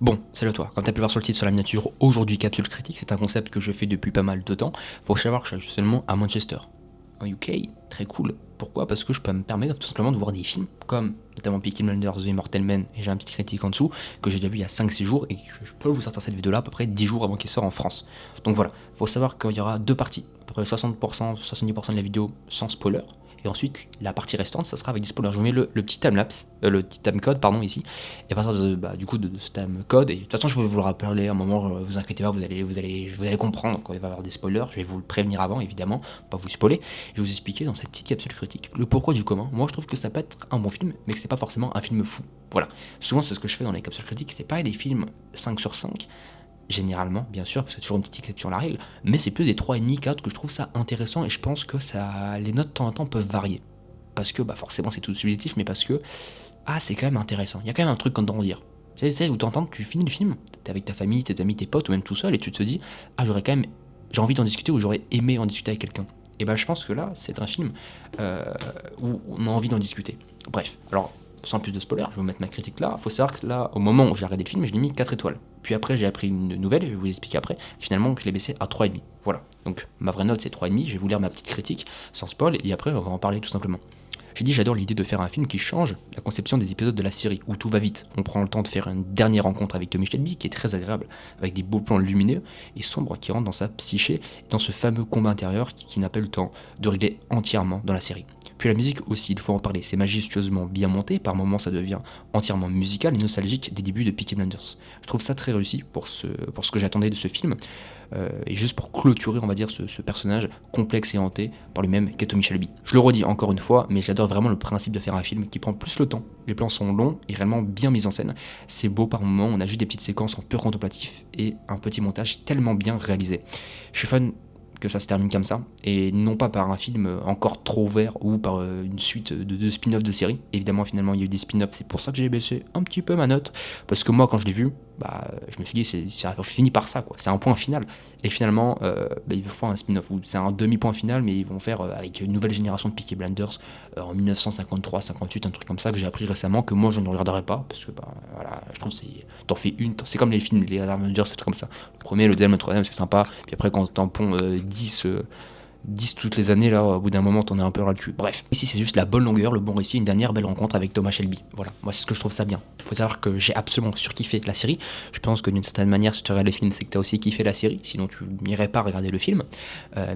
Bon, salut à toi. Comme t'as pu le voir sur le titre, sur la miniature, aujourd'hui Capsule Critique, c'est un concept que je fais depuis pas mal de temps. Faut savoir que je suis actuellement à Manchester, en UK, très cool. Pourquoi? Parce que je peux me permettre tout simplement de voir des films, comme notamment Peaky Blinders, The Immortal Man, et j'ai un petit critique en dessous, que j'ai déjà vu il y a 5-6 jours, et que je peux vous sortir cette vidéo-là à peu près 10 jours avant qu'il sorte en France. Donc voilà, faut savoir qu'il y aura deux parties, à peu près 60%, 70% de la vidéo sans spoiler, et ensuite la partie restante, ça sera avec des spoilers. Je vous mets le petit timelapse, le petit timecode, pardon, ici, et à partir du coup de ce timecode, et de toute façon je vais vous le rappeler à un moment, vous inquiétez pas, vous allez comprendre quand il va y avoir des spoilers, je vais vous le prévenir avant évidemment, pas vous spoiler, je vais vous expliquer dans cette petite capsule critique le pourquoi du comment. Moi je trouve que ça peut être un bon film, mais que c'est pas forcément un film fou. Voilà, souvent c'est ce que je fais dans les capsules critiques, c'est pas des films 5 sur 5, généralement, bien sûr, parce que c'est toujours une petite exception à la règle, mais c'est plus des 3,5, 4 que je trouve ça intéressant et je pense que ça, les notes de temps en temps peuvent varier. Parce que bah forcément c'est tout subjectif, mais parce que c'est quand même intéressant. Il y a quand même un truc quand on dire. C'est où t'entends que tu finis le film, t'es avec ta famille, tes amis, tes potes, ou même tout seul, et tu te dis, j'aurais quand même, j'ai envie d'en discuter, ou j'aurais aimé en discuter avec quelqu'un. Et bah je pense que là, c'est un film où on a envie d'en discuter. Bref, alors sans plus de spoiler, je vais vous mettre ma critique là. Faut savoir que là, au moment où j'ai regardé le film, je l'ai mis 4 étoiles. Puis après, j'ai appris une nouvelle, et je vais vous expliquer après, finalement, que je l'ai baissé à 3,5. Voilà. Donc ma vraie note, c'est 3,5. Je vais vous lire ma petite critique, sans spoil, et après, on va en parler tout simplement. J'ai dit j'adore l'idée de faire un film qui change la conception des épisodes de la série, où tout va vite. On prend le temps de faire une dernière rencontre avec Tommy Shelby, qui est très agréable, avec des beaux plans lumineux et sombres qui rentrent dans sa psyché, dans ce fameux combat intérieur qui n'a pas eu le temps de régler entièrement dans la série. Puis la musique aussi, il faut en parler, c'est majestueusement bien monté, par moments ça devient entièrement musical et nostalgique des débuts de Peaky Blinders. Je trouve ça très réussi pour ce que j'attendais de ce film, et juste pour clôturer, on va dire, ce personnage complexe et hanté par lui-même qu'est Tommy Shelby. Je le redis encore une fois, mais j'adore vraiment le principe de faire un film qui prend plus le temps. Les plans sont longs et réellement bien mis en scène. C'est beau par moments, on a juste des petites séquences en pur contemplatif et un petit montage tellement bien réalisé. Je suis fan que ça se termine comme ça, et non pas par un film encore trop vert ou par une suite de spin-off de série. Évidemment, finalement, il y a eu des spin-offs, c'est pour ça que j'ai baissé un petit peu ma note, parce que moi, quand je l'ai vu, je me suis dit, c'est fini par ça, quoi. C'est un point final. Et finalement, ils vont faire un spin-off, c'est un demi-point final, mais ils vont faire avec une nouvelle génération de Peaky Blinders en 1953-58, un truc comme ça que j'ai appris récemment, que moi je ne regarderai pas, parce que voilà, je trouve que t'en fais une, c'est comme les films, les Avengers, c'est tout comme ça. Le premier, le deuxième, le troisième, c'est sympa, puis après quand t'en ponds 10 toutes les années, là, au bout d'un moment, t'en es un peu ras le cul. Bref, ici c'est juste la bonne longueur, le bon récit, une dernière belle rencontre avec Thomas Shelby. Voilà, moi c'est ce que je trouve ça bien. Faut savoir que j'ai absolument surkiffé la série. Je pense que d'une certaine manière, si tu regardes le film, c'est que t'as aussi kiffé la série, sinon tu n'irais pas regarder le film.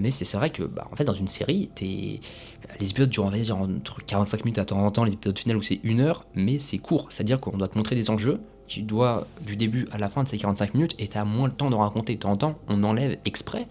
Mais c'est vrai que, en fait, dans une série, les épisodes durent, on va dire, entre 45 minutes à temps en temps, les épisodes finaux où c'est 1 heure, mais c'est court. C'est-à-dire qu'on doit te montrer des enjeux, tu dois, du début à la fin de ces 45 minutes, et t'as moins le temps de raconter. De temps en temps, on enlève exprès,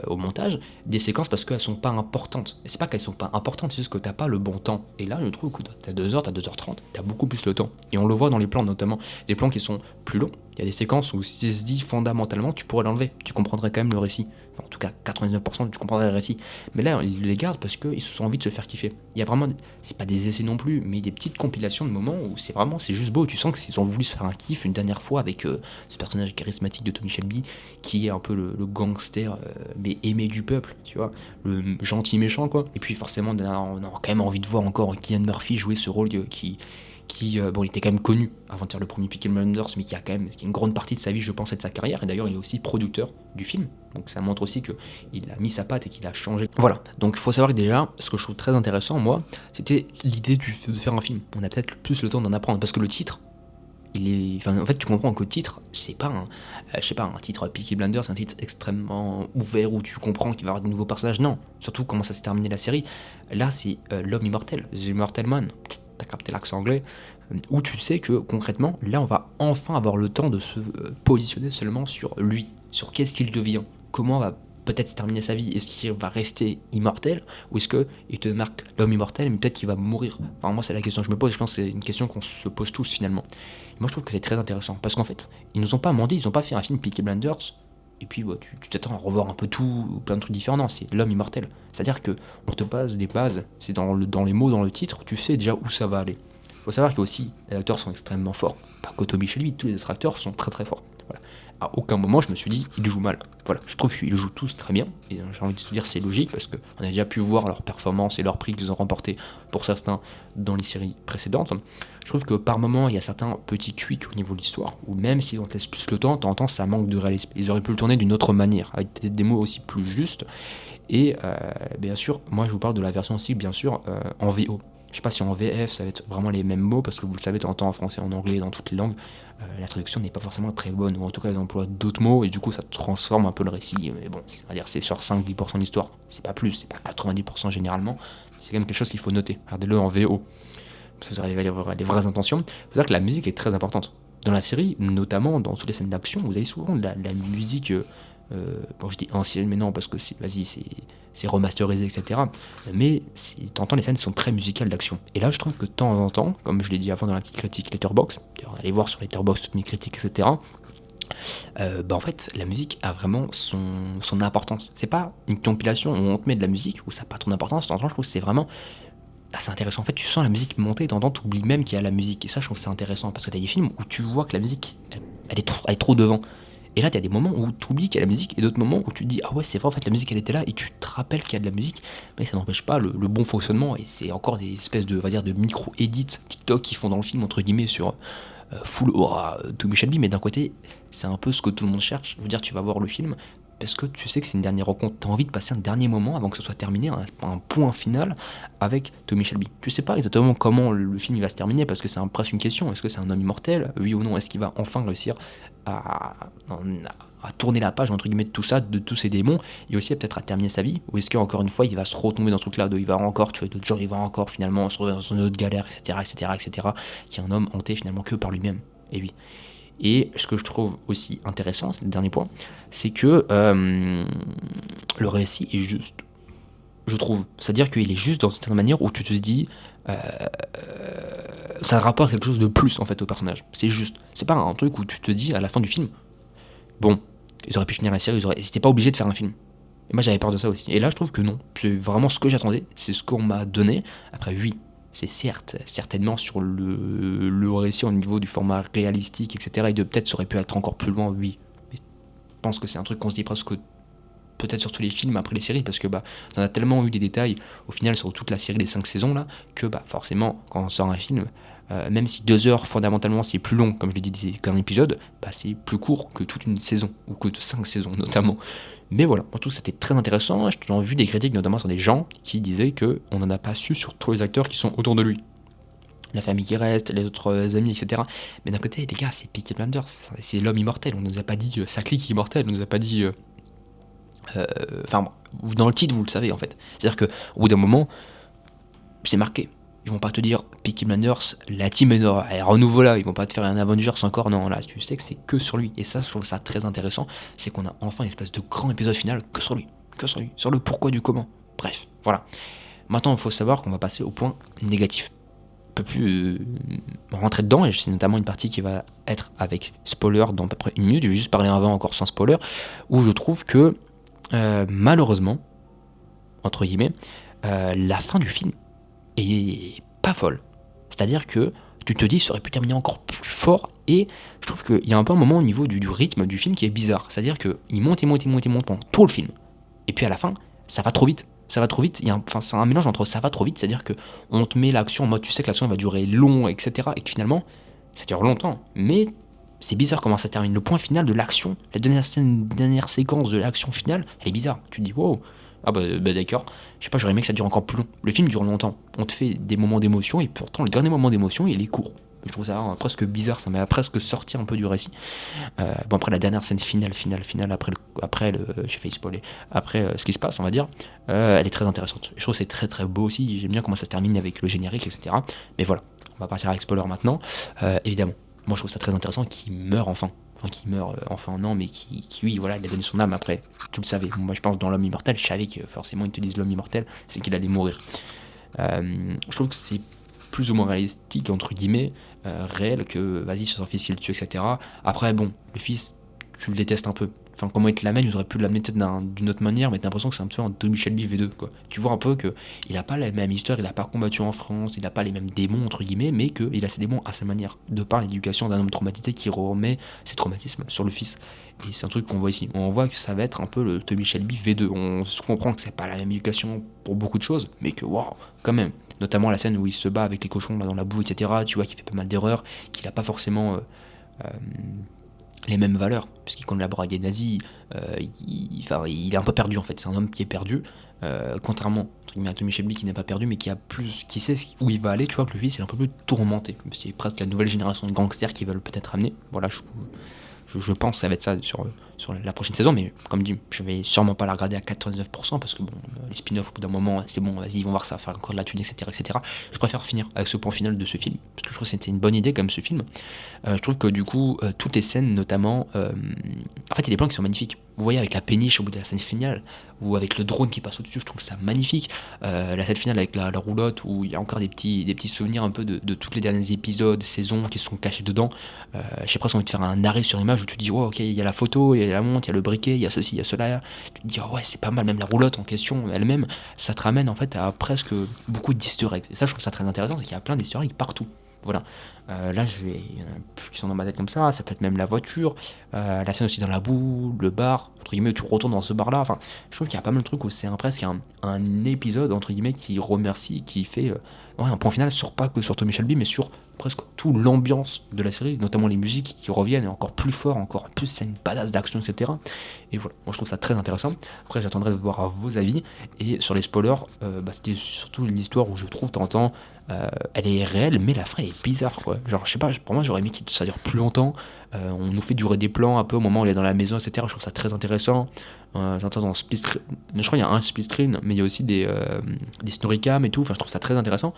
au montage, des séquences parce qu'elles sont pas importantes. Et c'est pas qu'elles sont pas importantes, c'est juste que t'as pas le bon temps. Et là, je trouve que t'as 2 heures, t'as 2h30, t'as beaucoup plus le temps. Et on le voit dans les plans, notamment des plans qui sont plus longs. Il y a des séquences où si se dit fondamentalement, tu pourrais l'enlever. Tu comprendrais quand même le récit. Enfin, en tout cas, 99% tu comprendrais le récit. Mais là, ils les gardent parce qu'ils se sont envie de se faire kiffer. Il y a vraiment, c'est pas des essais non plus, mais des petites compilations de moments où c'est juste beau. Tu sens qu'ils ont voulu se faire un kiff une dernière fois avec ce personnage charismatique de Tommy Shelby, qui est un peu le gangster, mais aimé du peuple, tu vois, le gentil méchant, quoi. Et puis forcément, on a quand même envie de voir encore Cillian Murphy jouer ce rôle bon, il était quand même connu avant de faire le premier Peaky Blinders, mais qui a une grande partie de sa vie, je pense, et de sa carrière. Et d'ailleurs, il est aussi producteur du film. Donc ça montre aussi qu'il a mis sa patte et qu'il a changé. Voilà. Donc il faut savoir que déjà, ce que je trouve très intéressant, moi, c'était l'idée de faire un film. On a peut-être plus le temps d'en apprendre. Parce que le titre, en fait, tu comprends que le titre, c'est pas un titre Peaky Blinders, c'est un titre extrêmement ouvert où tu comprends qu'il va y avoir de nouveaux personnages. Non. Surtout comment ça s'est terminé la série. Là, c'est l'homme immortel, The Immortal Man. T'as capté l'accent anglais, où tu sais que concrètement, là on va enfin avoir le temps de se positionner seulement sur lui, sur qu'est-ce qu'il devient, comment va peut-être se terminer sa vie, est-ce qu'il va rester immortel, ou est-ce qu'il te marque l'homme immortel, mais peut-être qu'il va mourir. Enfin, moi c'est la question que je me pose, je pense que c'est une question qu'on se pose tous finalement. Et moi je trouve que c'est très intéressant, parce qu'en fait, ils nous ont pas menti, ils ont pas fait un film Peaky Blinders, et puis tu t'attends à revoir un peu tout, plein de trucs différents. Non, c'est l'homme immortel. C'est-à-dire que on te passe des bases, c'est dans les mots, dans le titre, tu sais déjà où ça va aller. Il faut savoir que aussi, les acteurs sont extrêmement forts. Pas que Toby Shelby, tous les autres acteurs sont très très forts. Voilà. À aucun moment je me suis dit il joue mal. Voilà, je trouve qu'ils jouent tous très bien, et j'ai envie de te dire c'est logique, parce qu'on a déjà pu voir leur performance et leur prix qu'ils ont remporté pour certains dans les séries précédentes. Je trouve que par moment il y a certains petits tweaks au niveau de l'histoire, où même s'ils en te laissent plus le temps, de temps en temps ça manque de réalisme. Ils auraient pu le tourner d'une autre manière, avec peut-être des mots aussi plus justes. Et bien sûr, moi je vous parle de la version aussi, bien sûr, en VO. Je sais pas si en VF ça va être vraiment les mêmes mots, parce que vous le savez, de temps en temps en français, en anglais, dans toutes les langues, la traduction n'est pas forcément très bonne, ou en tout cas ils emploient d'autres mots, et du coup ça transforme un peu le récit. Mais bon, on va dire c'est sur 5-10% de l'histoire, c'est pas plus, c'est pas 90% généralement, c'est quand même quelque chose qu'il faut noter. Regardez-le en VO, parce que vous arrivez à voir les vraies intentions. Il faut dire que la musique est très importante. Dans la série, notamment dans toutes les scènes d'action, vous avez souvent de la musique, bon je dis ancienne, mais non, parce que c'est remasterisé, etc. Mais t'entends, les scènes sont très musicales d'action. Et là, je trouve que de temps en temps, comme je l'ai dit avant dans la petite critique Letterboxd, allez voir sur Letterboxd toutes mes critiques, etc. En fait, la musique a vraiment son importance. C'est pas une compilation où on te met de la musique, où ça n'a pas trop d'importance. De temps en temps, je trouve que c'est vraiment assez intéressant. En fait, tu sens la musique monter, de temps en temps, tu oublies même qu'il y a la musique. Et ça, je trouve que c'est intéressant, parce que t'as des films où tu vois que la musique, elle est trop devant. Et là, t'as des moments où tu oublies qu'il y a la musique, et d'autres moments où tu te dis ah ouais, c'est vrai, en fait la musique elle était là, et tu te rappelles qu'il y a de la musique, mais ça n'empêche pas le bon fonctionnement. Et c'est encore des espèces de, on va dire, de micro-edits TikTok qui font dans le film, entre guillemets, sur full aura Tommy Shelby. Mais d'un côté, c'est un peu ce que tout le monde cherche. Je veux dire, tu vas voir le film parce que tu sais que c'est une dernière rencontre, t'as envie de passer un dernier moment avant que ce soit terminé, un point final avec Tommy Shelby. Tu sais pas exactement comment le film il va se terminer, parce que c'est presque une question. Est-ce que c'est un homme immortel, oui ou non? Est-ce qu'il va enfin réussir à, à tourner la page, entre guillemets, de tout ça, de tous ces démons, et aussi peut-être à terminer sa vie? Ou est-ce qu'encore une fois il va se retomber dans ce truc-là, il va encore tuer d'autres gens, il va encore finalement se retrouver dans une autre galère, etc., qui est un homme hanté finalement que par lui-même? Et oui. Et ce que je trouve aussi intéressant, c'est le dernier point, c'est que le récit est juste, je trouve. C'est-à-dire qu'il est juste dans une certaine manière où tu te dis, ça rapporte quelque chose de plus en fait au personnage. C'est juste. C'est pas un truc où tu te dis à la fin du film, bon, ils auraient pu finir la série, ils n'étaient pas obligés de faire un film. Et moi j'avais peur de ça aussi. Et là je trouve que non, c'est vraiment ce que j'attendais, c'est ce qu'on m'a donné. Après oui, c'est certainement sur le récit au niveau du format réalistique, etc. Et de peut-être ça aurait pu être encore plus loin, oui. Mais je pense que c'est un truc qu'on se dit presque peut-être sur tous les films après les séries, parce que on a tellement eu des détails au final sur toute la série des 5 saisons là, que forcément quand on sort un film, même si 2 heures fondamentalement c'est plus long, comme je l'ai dit, qu'un épisode, c'est plus court que toute une saison, ou que 5 saisons notamment. Mais voilà, moi je trouve que c'était très intéressant. J'ai vu des critiques notamment sur des gens qui disaient qu'on n'en a pas su sur tous les acteurs qui sont autour de lui. La famille qui reste, les autres amis, etc. Mais d'un côté, les gars, c'est Peaky Blinders, c'est l'homme immortel. On nous a pas dit sa clique immortelle, on nous a pas dit. Dans le titre, vous le savez en fait. C'est-à-dire qu'au bout d'un moment, c'est marqué. Ils vont pas te dire Peaky Blinders, la team est renouveau là. Ils vont pas te faire un Avengers encore. Non, là, tu sais que c'est que sur lui. Et ça, je trouve ça très intéressant. C'est qu'on a enfin une espèce de grand épisode final que sur lui. Que sur lui. Sur le pourquoi du comment. Bref, voilà. Maintenant, il faut savoir qu'on va passer au point négatif. On peut plus rentrer dedans, et c'est notamment une partie qui va être avec spoiler dans à peu près 1 minute. Je vais juste parler avant encore sans spoiler, où je trouve que malheureusement, entre guillemets, la fin du film est pas folle. C'est-à-dire que tu te dis ça aurait pu terminer encore plus fort, et je trouve qu'il y a un peu un moment au niveau du rythme du film qui est bizarre. C'est-à-dire qu'il monte pendant tout le film, et puis à la fin, ça va trop vite. Ça va trop vite, c'est un mélange entre ça va trop vite, c'est-à-dire que on te met l'action en mode tu sais que l'action va durer long, etc. Et que finalement, ça dure longtemps, mais c'est bizarre comment ça termine. Le point final de l'action, la dernière séquence de l'action finale, elle est bizarre. Tu te dis wow, d'accord, je sais pas, j'aurais aimé que ça dure encore plus long. Le film dure longtemps, on te fait des moments d'émotion, et pourtant le dernier moment d'émotion il est court. Je trouve ça presque bizarre, ça m'a presque sorti un peu du récit. Après la dernière scène finale, après j'ai failli spoiler, après ce qui se passe, on va dire, elle est très intéressante. Je trouve que c'est très très beau aussi, j'aime bien comment ça se termine avec le générique, etc. Mais voilà, on va partir avec spoiler maintenant. Évidemment, moi je trouve ça très intéressant qu'il meure enfin. Qui meurt enfin non, mais qui oui, voilà, il a donné son âme après. Tu le savais, moi je pense dans l'homme immortel, je savais que forcément ils te disent l'homme immortel, c'est qu'il allait mourir. Je trouve que c'est plus ou moins réalistique, entre guillemets, réel, que vas-y, sur son fils il le tue, etc. Après, bon, le fils, tu le détestes un peu. Enfin, comment ils te l'amènent, ils auraient pu l'amener peut-être d'une autre manière, mais t'as l'impression que c'est un peu un Tommy Shelby V2, quoi. Tu vois un peu que il a pas la même histoire, il a pas combattu en France, il a pas les mêmes démons, entre guillemets, mais qu'il a ses démons à sa manière, de par l'éducation d'un homme traumatisé qui remet ses traumatismes sur le fils. Et c'est un truc qu'on voit ici. On voit que ça va être un peu le Tommy Shelby V2. On se comprend que c'est pas la même éducation pour beaucoup de choses, mais que waouh, quand même. Notamment la scène où il se bat avec les cochons là, dans la boue, etc. Tu vois qu'il fait pas mal d'erreurs, qu'il a pas forcément euh, les mêmes valeurs, puisqu'il collabore avec des nazis, il est un peu perdu en fait, c'est un homme qui est perdu, contrairement entre guillemets, à Tommy Shelby qui n'est pas perdu mais qui a plus, qui sait où il va aller, tu vois que le fils est un peu plus tourmenté, c'est presque la nouvelle génération de gangsters qui veulent peut-être amener, voilà, je pense que ça va être ça sur la prochaine saison, mais comme dit, je vais sûrement pas la regarder à 99% parce que bon, les spin-offs au bout d'un moment, c'est bon, vas-y, ils vont voir ça, faire encore de la thune, etc., etc. Je préfère finir avec ce point final de ce film, parce que je trouve que c'était une bonne idée comme ce film. Je trouve que du coup, toutes les scènes, notamment, en fait, il y a des plans qui sont magnifiques. Vous voyez avec la péniche au bout de la scène finale, ou avec le drone qui passe au-dessus, je trouve ça magnifique. La scène finale avec la roulotte, où il y a encore des petits souvenirs un peu de tous les derniers épisodes, saisons qui sont cachés dedans. J'ai presque envie de faire un arrêt sur image où tu te dis, oh, ok, il y a la photo, il y a la montre, il y a le briquet, il y a ceci, il y a cela. Tu te dis, oh, ouais, c'est pas mal, même la roulotte en question elle-même, ça te ramène en fait à presque beaucoup d'easter eggs. Et ça, je trouve ça très intéressant, c'est qu'il y a plein d'easter eggs partout. Voilà. Là, il y en a plus qui sont dans ma tête comme ça peut être même la voiture, la scène aussi dans la boue, le bar, entre guillemets, tu retournes dans ce bar-là. Enfin, je trouve qu'il y a pas mal de trucs où c'est presque un épisode, entre guillemets, qui remercie, qui fait un point final sur pas que sur Tommy Shelby, mais sur presque toute l'ambiance de la série, notamment les musiques qui reviennent encore plus fort, encore plus scène badass d'action, etc. Et voilà, moi je trouve ça très intéressant. Après, j'attendrai de voir vos avis. Et sur les spoilers, c'était surtout l'histoire où je trouve, t'entends, elle est réelle, mais la fin est bizarre, quoi. Genre, je sais pas, pour moi, j'aurais aimé que ça dure plus longtemps. On nous fait durer des plans un peu au moment où il est dans la maison, etc. Je trouve ça très intéressant. J'entends dans split screen, je crois qu'il y a un split screen, mais il y a aussi des storycams et tout. Enfin, je trouve ça très intéressant.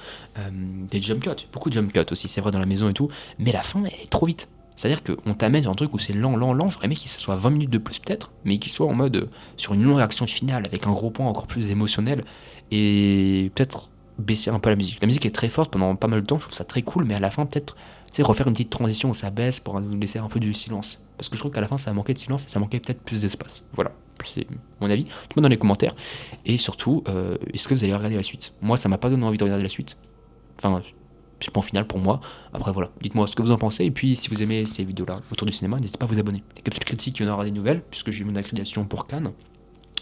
Des jump cuts, beaucoup de jump cuts aussi, c'est vrai, dans la maison et tout. Mais la fin, elle est trop vite. C'est-à-dire qu'on t'amène sur un truc où c'est lent. J'aurais aimé que ça soit 20 minutes de plus peut-être, mais qu'il soit en mode sur une longue action finale avec un gros point encore plus émotionnel et peut-être baisser un peu la musique. La musique est très forte pendant pas mal de temps, je trouve ça très cool, mais à la fin peut-être refaire une petite transition où ça baisse pour nous laisser un peu du silence. Parce que je trouve qu'à la fin ça manquait de silence et ça manquait peut-être plus d'espace. Voilà, c'est mon avis. Dites-moi dans les commentaires. Et surtout, est-ce que vous allez regarder la suite? Moi ça m'a pas donné envie de regarder la suite. Enfin, c'est le point final pour moi. Après voilà, dites-moi ce que vous en pensez. Et puis si vous aimez ces vidéos-là autour du cinéma, n'hésitez pas à vous abonner. Les capsules critiques, il y en aura des nouvelles, puisque j'ai eu mon accréditation pour Cannes.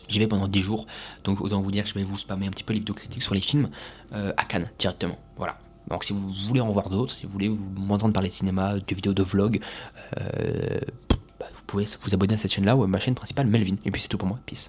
J'y vais pendant 10 jours, donc autant vous dire que je vais vous spammer un petit peu les vidéos critiques sur les films à Cannes directement. Voilà. Donc si vous voulez en voir d'autres, si vous voulez m'entendre parler de cinéma, de vidéos, de vlogs, vous pouvez vous abonner à cette chaîne-là ou à ma chaîne principale Melvin. Et puis c'est tout pour moi. Peace.